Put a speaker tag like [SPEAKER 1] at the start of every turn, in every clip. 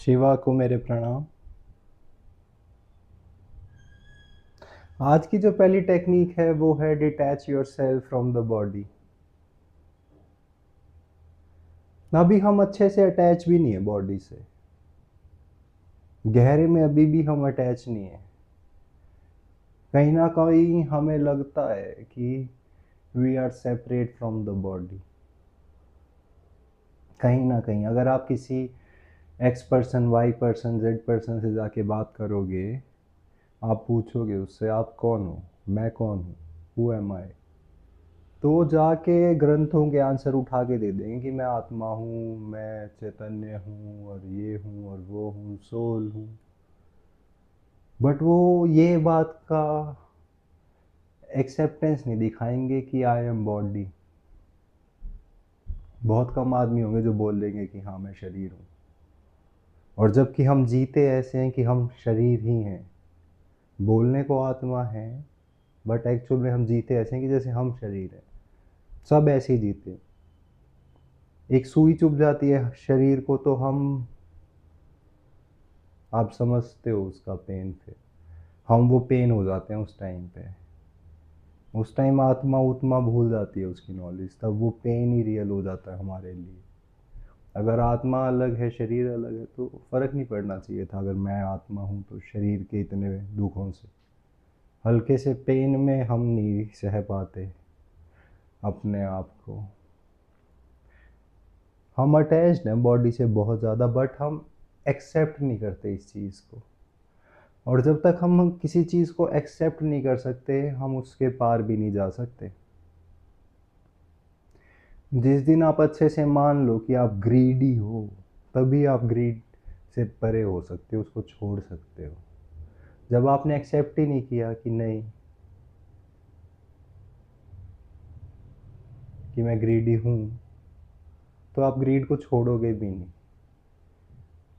[SPEAKER 1] शिवा को मेरे प्रणाम। आज की जो पहली टेक्निक है वो है detach yourself from the body. अभी हम अच्छे से अटैच भी नहीं है बॉडी से, गहरे में अभी भी हम अटैच नहीं है। कहीं ना कहीं हमें लगता है कि we are separate from the body. कहीं ना कहीं अगर आप किसी X person, Y person, Z person से जाके बात करोगे, आप पूछोगे उससे आप कौन हो, मैं कौन हूँ, हु एम आई, तो जाके ग्रंथों के आंसर उठा के दे देंगे कि मैं आत्मा हूँ, मैं चैतन्य हूँ और ये हूँ और वो हूँ, सोल हूँ। बट वो ये बात का एक्सेप्टेंस नहीं दिखाएंगे कि आई एम बॉडी। बहुत कम आदमी होंगे जो बोल देंगे कि हाँ मैं शरीर हूँ। और जबकि हम जीते ऐसे हैं कि हम शरीर ही हैं, बोलने को आत्मा है, बट एक्चुअल में हम जीते ऐसे हैं कि जैसे हम शरीर हैं। सब ऐसे ही जीते। एक सुई चुभ जाती है शरीर को तो हम, आप समझते हो उसका पेन, फिर हम वो पेन हो जाते हैं उस टाइम पे। उस टाइम आत्मा उत्मा भूल जाती है उसकी नॉलेज, तब वो पेन ही रियल हो जाता है हमारे लिए। अगर आत्मा अलग है शरीर अलग है तो फ़र्क नहीं पड़ना चाहिए था। अगर मैं आत्मा हूँ तो शरीर के इतने दुखों से, हल्के से पेन में हम नहीं सह पाते अपने आप को। हम अटैच्ड हैं बॉडी से बहुत ज़्यादा, बट हम एक्सेप्ट नहीं करते इस चीज़ को। और जब तक हम किसी चीज़ को एक्सेप्ट नहीं कर सकते, हम उसके पार भी नहीं जा सकते। जिस दिन आप अच्छे से मान लो कि आप ग्रीडी हो, तभी आप ग्रीड से परे हो सकते हो, उसको छोड़ सकते हो। जब आपने एक्सेप्ट ही नहीं किया कि नहीं, कि मैं ग्रीडी हूँ, तो आप ग्रीड को छोड़ोगे भी नहीं।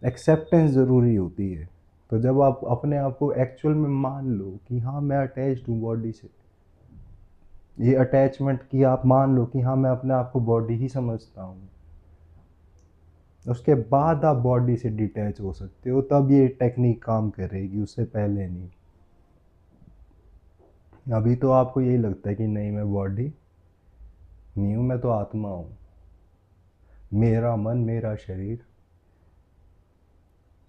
[SPEAKER 1] एक्सेप्टेंस ज़रूरी होती है। तो जब आप अपने आप को एक्चुअल में मान लो कि हाँ मैं अटैच्ड हूँ बॉडी से, ये अटैचमेंट की आप मान लो कि हाँ मैं अपने आप को बॉडी ही समझता हूँ, उसके बाद आप बॉडी से डिटैच हो सकते हो। तब ये टेक्निक काम करेगी, उससे पहले नहीं। अभी तो आपको यही लगता है कि नहीं मैं बॉडी नहीं हूँ, मैं तो आत्मा हूँ, मेरा मन मेरा शरीर।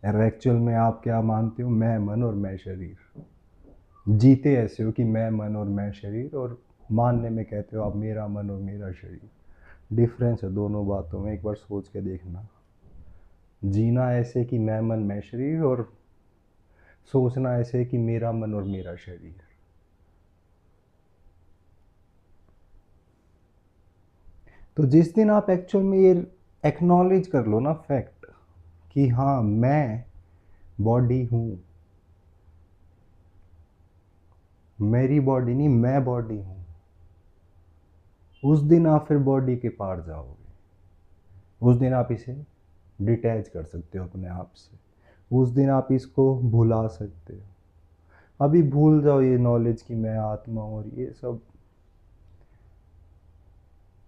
[SPEAKER 1] और एक्चुअल में आप क्या मानते हो, मैं मन और मैं शरीर। जीते ऐसे हो कि मैं मन और मैं शरीर, और मानने में कहते हो आप मेरा मन और मेरा शरीर। डिफरेंस है दोनों बातों में, एक बार सोच के देखना। जीना ऐसे कि मैं मन मैं शरीर, और सोचना ऐसे कि मेरा मन और मेरा शरीर। तो जिस दिन आप एक्चुअल में ये एक्नॉलेज कर लो ना फैक्ट कि हाँ मैं बॉडी हूँ, मेरी बॉडी नहीं मैं बॉडी हूँ, उस दिन आप फिर बॉडी के पार जाओगे। उस दिन आप इसे डिटैच कर सकते हो अपने आप से। उस दिन आप इसको भुला सकते हो। अभी भूल जाओ ये नॉलेज कि मैं आत्मा हूँ और ये सब।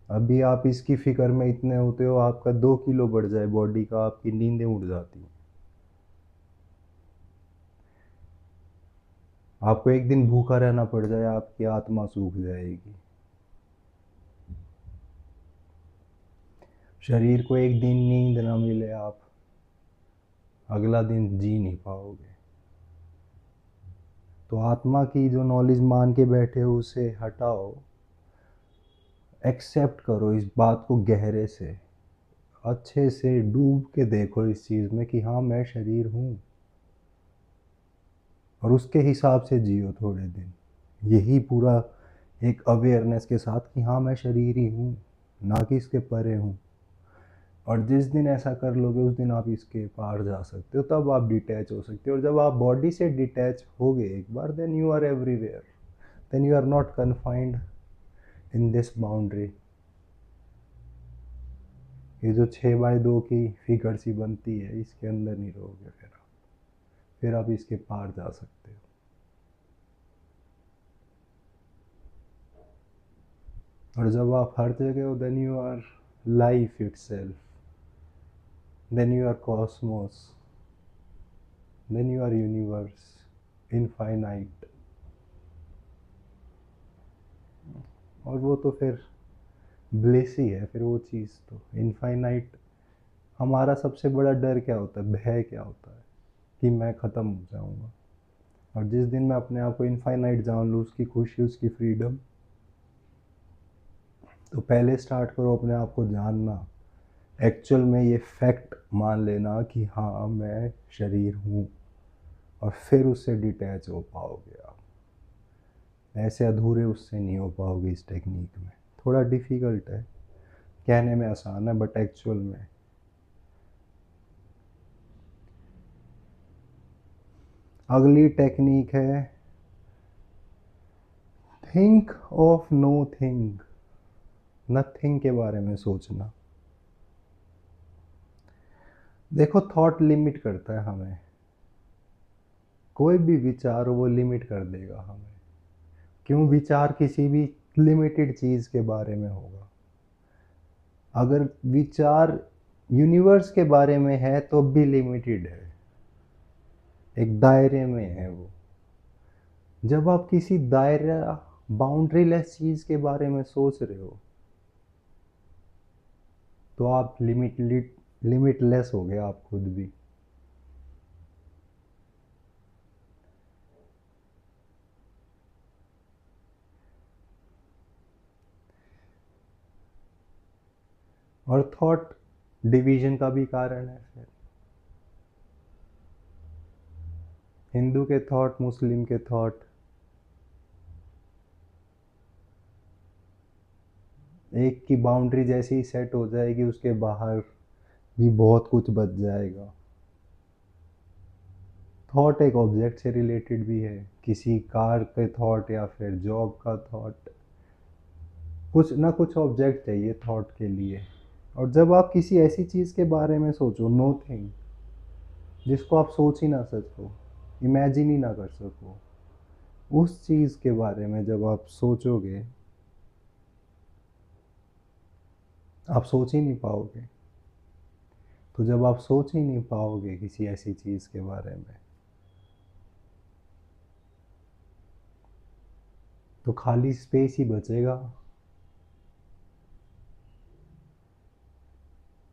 [SPEAKER 1] अभी आप इसकी फिक्र में इतने होते हो, आपका 2 किलो बढ़ जाए बॉडी का, आपकी नींदें उड़ जाती हैं। आपको एक दिन भूखा रहना पड़ जाए, आपकी आत्मा सूख जाएगी। शरीर को एक दिन नींद ना मिले, आप अगला दिन जी नहीं पाओगे। तो आत्मा की जो नॉलेज मान के बैठे हो उसे हटाओ, एक्सेप्ट करो इस बात को गहरे से, अच्छे से डूब के देखो इस चीज़ में कि हाँ मैं शरीर हूँ, और उसके हिसाब से जियो थोड़े दिन। यही पूरा एक अवेयरनेस के साथ कि हाँ मैं शरीर ही हूँ, ना कि इसके परे हूँ। और जिस दिन ऐसा कर लोगे उस दिन आप इसके पार जा सकते हो, तब आप डिटैच हो सकते हो। और जब आप बॉडी से डिटैच होगे एक बार, then you are everywhere, then you are not confined in this boundary. ये जो 6x2 की फिगर सी बनती है, इसके अंदर नहीं रहोगे फिर आप इसके पार जा सकते हो। और जब आप हर जगह हो, then you are life itself, then you are cosmos. Then you are universe infinite. और वो तो फिर ब्लेस ही है फिर वो चीज़ तो इनफाइनाइट। हमारा सबसे बड़ा डर क्या होता है, भय क्या होता है कि मैं ख़त्म हो जाऊंगा। और जिस दिन मैं अपने आप को इनफाइनाइट जान लूँ, उसकी खुशी, उसकी फ्रीडम, तो पहले स्टार्ट करो अपने आप को जानना, एक्चुअल में ये फैक्ट मान लेना कि हाँ मैं शरीर हूँ, और फिर उससे डिटैच हो पाओगे आप। ऐसे अधूरे उससे नहीं हो पाओगे इस टेक्निक में। थोड़ा डिफ़िकल्ट है, कहने में आसान है बट एक्चुअल में। अगली टेक्निक है think of know thing, nothing के बारे में सोचना। देखो थॉट लिमिट करता है हमें, कोई भी विचार हो वो लिमिट कर देगा हमें। क्यों? विचार किसी भी लिमिटेड चीज़ के बारे में होगा। अगर विचार यूनिवर्स के बारे में है तो भी लिमिटेड है, एक दायरे में है वो। जब आप किसी दायरा बाउंड्रीलेस चीज़ के बारे में सोच रहे हो तो आप लिमिटलेस हो गए आप खुद भी। और थॉट डिवीजन का भी कारण है फिर। हिंदू के थॉट, मुस्लिम के थॉट, एक की बाउंड्री जैसे ही सेट हो जाएगी उसके बाहर भी बहुत कुछ बच जाएगा। थॉट एक ऑब्जेक्ट से रिलेटेड भी है, किसी कार के थॉट या फिर जॉब का थॉट, कुछ ना कुछ ऑब्जेक्ट चाहिए थॉट के लिए। और जब आप किसी ऐसी चीज़ के बारे में सोचो, नो थिंग, जिसको आप सोच ही ना सको, इमेजिन ही ना कर सको, उस चीज़ के बारे में जब आप सोचोगे आप सोच ही नहीं पाओगे। तो जब आप सोच ही नहीं पाओगे किसी ऐसी चीज़ के बारे में तो खाली स्पेस ही बचेगा।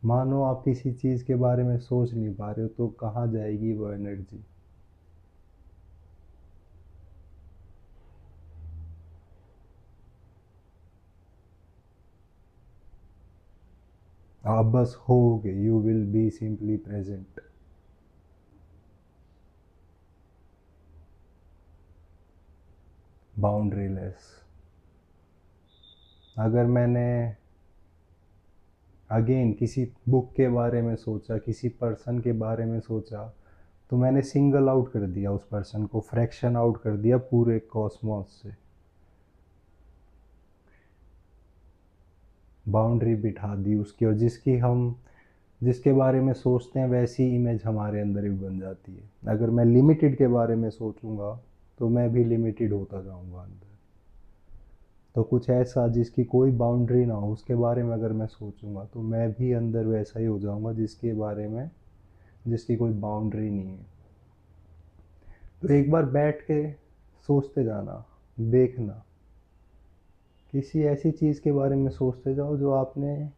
[SPEAKER 1] मानो आप किसी चीज़ के बारे में सोच नहीं पा रहे हो तो कहाँ जाएगी वो एनर्जी। आप बस होगे, you will be simply present. Boundary less. अगर मैंने अगेन किसी बुक के बारे में सोचा, किसी पर्सन के बारे में सोचा, तो मैंने सिंगल आउट कर दिया उस पर्सन को, फ्रैक्शन आउट कर दिया पूरे कॉस्मोस से, बाउंड्री बिठा दी उसकी। और जिसके बारे में सोचते हैं वैसी इमेज हमारे अंदर भी बन जाती है। अगर मैं लिमिटेड के बारे में सोचूंगा तो मैं भी लिमिटेड होता जाऊंगा अंदर। तो कुछ ऐसा जिसकी कोई बाउंड्री ना हो उसके बारे में अगर मैं सोचूंगा तो मैं भी अंदर वैसा ही हो जाऊंगा जिसके बारे में जिसकी कोई बाउंड्री नहीं है। तो एक बार बैठ के सोचते जाना, देखना, किसी ऐसी चीज़ के बारे में सोचते जाओ जो आपने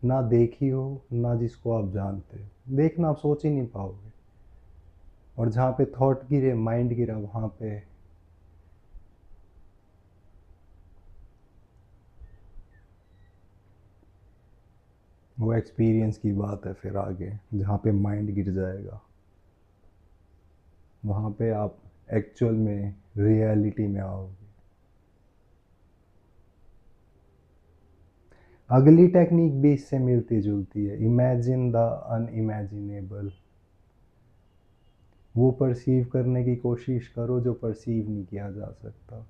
[SPEAKER 1] ना देखी हो, ना जिसको आप जानते हो। देखना, आप सोच ही नहीं पाओगे। और जहाँ पे थॉट गिरे, माइंड गिरा, वहाँ पे वो एक्सपीरियंस की बात है। फिर आगे जहाँ पे माइंड गिर जाएगा वहाँ पे आप एक्चुअल में रियलिटी में आओगे। अगली टेक्निक भी इससे मिलती जुलती है, इमेजिन द अनइमेजिनेबल। वो परसीव करने की कोशिश करो जो परसीव नहीं किया जा सकता।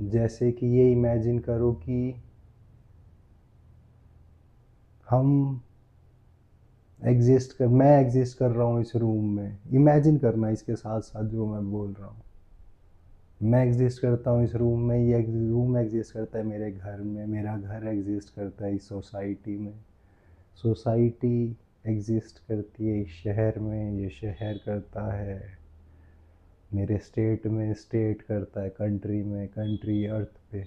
[SPEAKER 1] जैसे कि ये इमेजिन करो कि मैं एग्जिस्ट कर रहा हूँ इस रूम में। इमेजिन करना इसके साथ साथ जो मैं बोल रहा हूँ। मैं एग्जिस्ट करता हूँ इस रूम में, ये रूम एग्जिस्ट करता है मेरे घर में, मेरा घर एग्जिस्ट करता है इस सोसाइटी में, सोसाइटी एग्जिस्ट करती है इस शहर में, ये शहर करता है मेरे स्टेट में, स्टेट करता है कंट्री में, कंट्री अर्थ पे,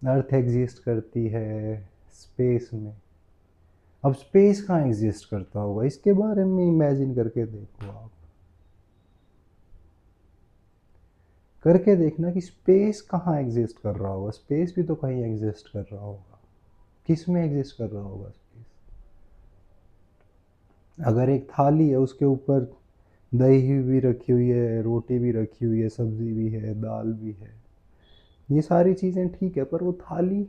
[SPEAKER 1] अर्थ एग्जिस्ट करती है स्पेस में। अब स्पेस कहाँ एग्जिस्ट करता होगा, इसके बारे में इमेजिन करके देखो आप, करके देखना कि स्पेस कहाँ एग्जिस्ट कर रहा होगा। स्पेस भी तो कहीं एग्जिस्ट कर रहा होगा, किस में एग्जिस्ट कर रहा होगा स्पेस। अगर एक थाली है, उसके ऊपर दही भी रखी हुई है, रोटी भी रखी हुई है, सब्जी भी है, दाल भी है, ये सारी चीज़ें ठीक है, पर वो थाली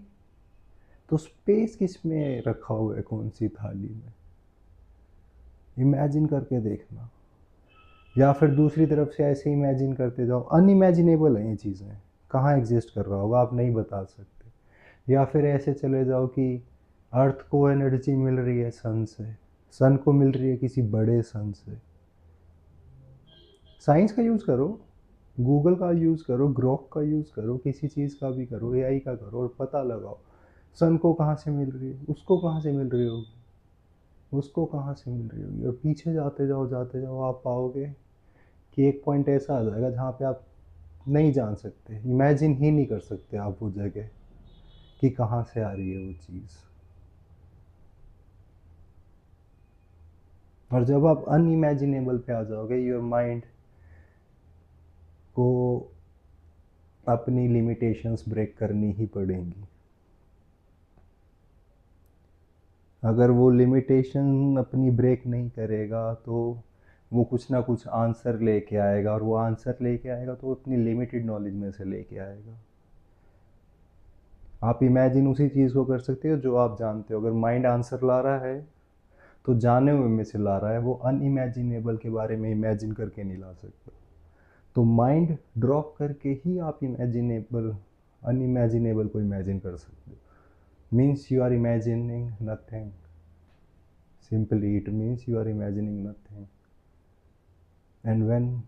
[SPEAKER 1] तो स्पेस किस में रखा हुआ है, कौन सी थाली में, इमेजिन करके देखना। या फिर दूसरी तरफ से ऐसे इमेजिन करते जाओ, अनइमेजिनेबल है ये चीज़ें, कहाँ एग्जिस्ट कर रहा होगा आप नहीं बता सकते। या फिर ऐसे चले जाओ कि अर्थ को एनर्जी मिल रही है सन से, सन को मिल रही है किसी बड़े सन से। साइंस का यूज़ करो, गूगल का यूज़ करो, ग्रोक का यूज़ करो, किसी चीज़ का भी करो, एआई का करो, और पता लगाओ सन को कहाँ से मिल रही है, उसको कहाँ से मिल रही होगी, उसको कहाँ से मिल रही होगी। और पीछे जाते जाओ आप पाओगे कि एक पॉइंट ऐसा आ जाएगा जहाँ पे आप नहीं जान सकते, इमेजिन ही नहीं कर सकते आप वो जगह कि कहाँ से आ रही है वो चीज़। और जब आप अनइमेजिनेबल पे आ जाओगे, योर माइंड को अपनी लिमिटेशंस ब्रेक करनी ही पड़ेंगी। अगर वो लिमिटेशन अपनी ब्रेक नहीं करेगा तो वो कुछ ना कुछ आंसर लेके आएगा, और वो आंसर लेके आएगा तो अपनी लिमिटेड नॉलेज में से लेके आएगा। आप इमेजिन उसी चीज़ को कर सकते हो जो आप जानते हो। अगर माइंड आंसर ला रहा है तो जाने हुए में से ला रहा है, वो अनइमेजिनेबल के बारे में इमेजिन करके नहीं ला सकता। तो माइंड ड्रॉप करके ही आप इमेजिनेबल अनइमेजिनेबल को इमेजिन कर सकते हो। Means you are imagining nothing, simply it means you are imagining nothing. And when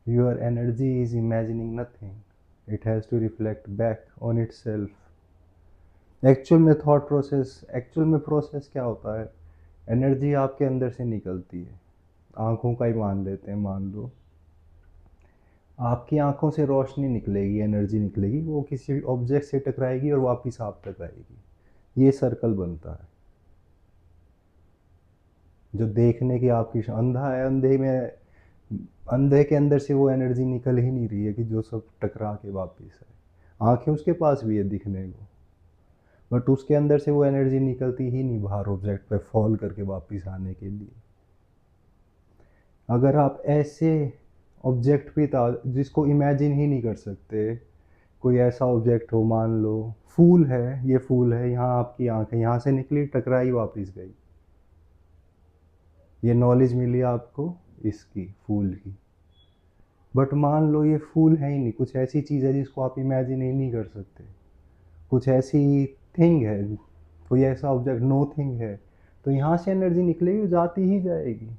[SPEAKER 1] your energy is imagining nothing, it has to reflect back on itself. Actual में thought process, actual में process क्या होता है, energy आपके अंदर से निकलती है। आँखों का ही मान लेते हैं, मान लो आपकी आंखों से रोशनी निकलेगी, एनर्जी निकलेगी, वो किसी ऑब्जेक्ट से टकराएगी और वापस आप तक आएगी। ये सर्कल बनता है। जो देखने की आपकी अंधा है, अंधे में, अंधे के अंदर से वो एनर्जी निकल ही नहीं रही है कि जो सब टकरा के वापस आए। आंखें उसके पास भी है दिखने को, बट उसके अंदर से वो एनर्जी निकलती ही नहीं बाहर ऑब्जेक्ट पे फॉल करके वापस आने के लिए। अगर आप ऐसे ऑब्जेक्ट भी था जिसको इमेजिन ही नहीं कर सकते, कोई ऐसा ऑब्जेक्ट हो, मान लो फूल है, ये फूल है, यहाँ आपकी आंख है, यहाँ से निकली, टकराई, वापस गई, ये नॉलेज मिली आपको इसकी, फूल की। बट मान लो ये फूल है ही नहीं, कुछ ऐसी चीज़ है जिसको आप इमेजिन ही नहीं कर सकते, कुछ ऐसी थिंग है, कोई ऐसा ऑब्जेक्ट, नो थिंग है, तो यहाँ से एनर्जी निकलेगी, जाती ही जाएगी,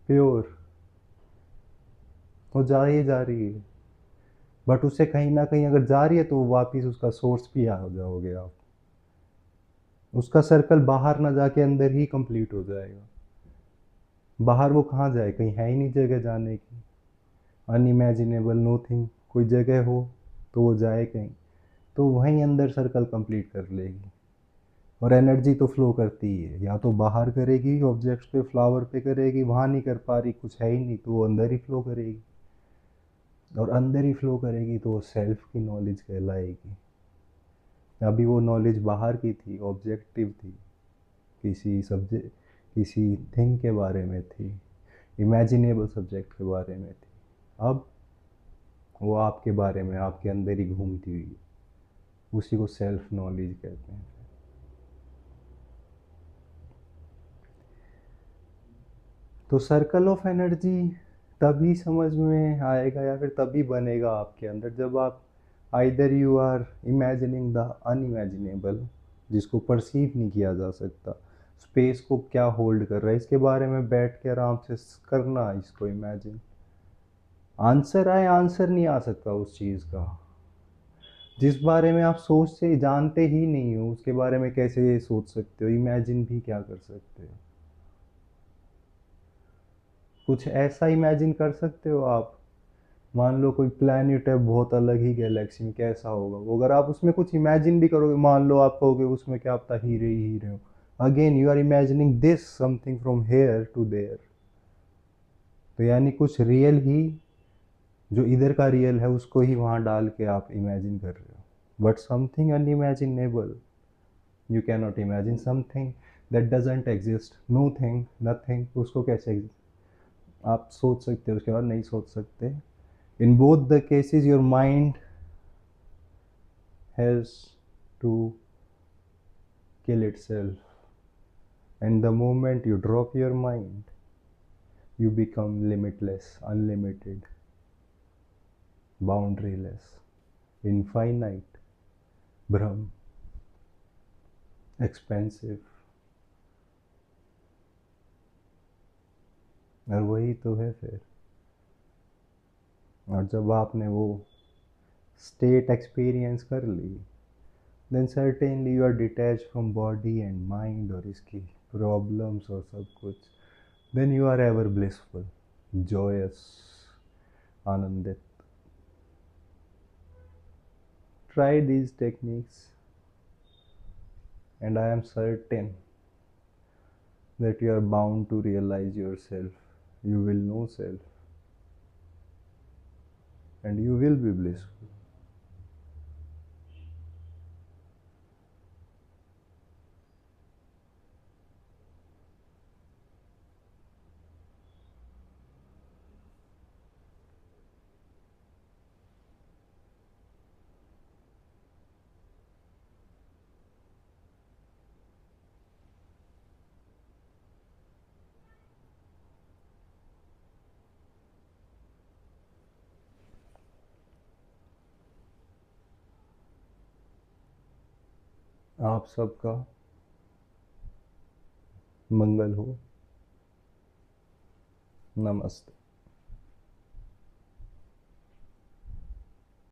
[SPEAKER 1] प्योर, वो जा ही जा रही है। बट उससे कहीं ना कहीं अगर जा रही है तो वापस उसका सोर्स भी आ जाओगे आप, उसका सर्कल बाहर ना जाके अंदर ही कंप्लीट हो जाएगा। बाहर वो कहाँ जाए, कहीं है ही नहीं जगह जाने की। अनइमेजिनेबल, नोथिंग, कोई जगह हो तो वो जाए कहीं, तो वहीं अंदर सर्कल कंप्लीट कर लेगी। और एनर्जी तो फ्लो करती ही है, या तो बाहर करेगी ऑब्जेक्ट्स पे, फ्लावर पे करेगी, वहाँ नहीं कर पा रही, कुछ है ही नहीं, तो वो अंदर ही फ्लो करेगी। और अंदर ही फ्लो करेगी तो वो सेल्फ की नॉलेज कहलाएगी। अभी वो नॉलेज बाहर की थी, ऑब्जेक्टिव थी, किसी सब्जेक्ट, किसी थिंग के बारे में थी, इमेजिनेबल सब्जेक्ट के बारे में थी। अब वो आपके बारे में, आपके अंदर ही घूमती हुई है, उसी को सेल्फ नॉलेज कहते हैं। तो सर्कल ऑफ एनर्जी तभी समझ में आएगा या फिर तभी बनेगा आपके अंदर जब आप either you are imagining the unimaginable, जिसको परसीव नहीं किया जा सकता, स्पेस को क्या होल्ड कर रहा है, इसके बारे में बैठ के आराम से करना इसको इमेजिन। आंसर आए, आंसर नहीं आ सकता उस चीज़ का, जिस बारे में आप सोचते जानते ही नहीं हो उसके बारे में कैसे सोच सकते हो, इमेजिन भी क्या कर सकते हो? कुछ ऐसा इमेजिन कर सकते हो आप? मान लो कोई प्लैनेट है बहुत अलग ही गैलेक्सी में, कैसा होगा वो? अगर आप उसमें कुछ इमेजिन भी करोगे, मान लो आप कहोगे उसमें क्या पता हीरे ही हीरे हो, again you are imagining this something from here to there. तो यानी कुछ रियल ही, जो इधर का रियल है उसको ही वहाँ डाल के आप इमेजिन कर रहे हो। But something unimaginable, you can not imagine something that doesn't exist, know thing nothing, उसको कैसे आप सोच सकते हो? उसके बाद नहीं सोच सकते। In both the cases your mind has to kill itself, and the moment you drop your mind you become limitless, unlimited, boundaryless, infinite, brahm, expansive। और वही तो है फिर। और जब आपने वो स्टेट एक्सपीरियंस कर ली, then certainly you are detach from body and mind और इसकी प्रॉब्लम्स और सब कुछ, then you are ever blissful, joyous, आनंदित। Try these techniques and I am certain that you are bound to realize yourself. You will know self and you will be blissful। आप सबका मंगल हो। नमस्ते।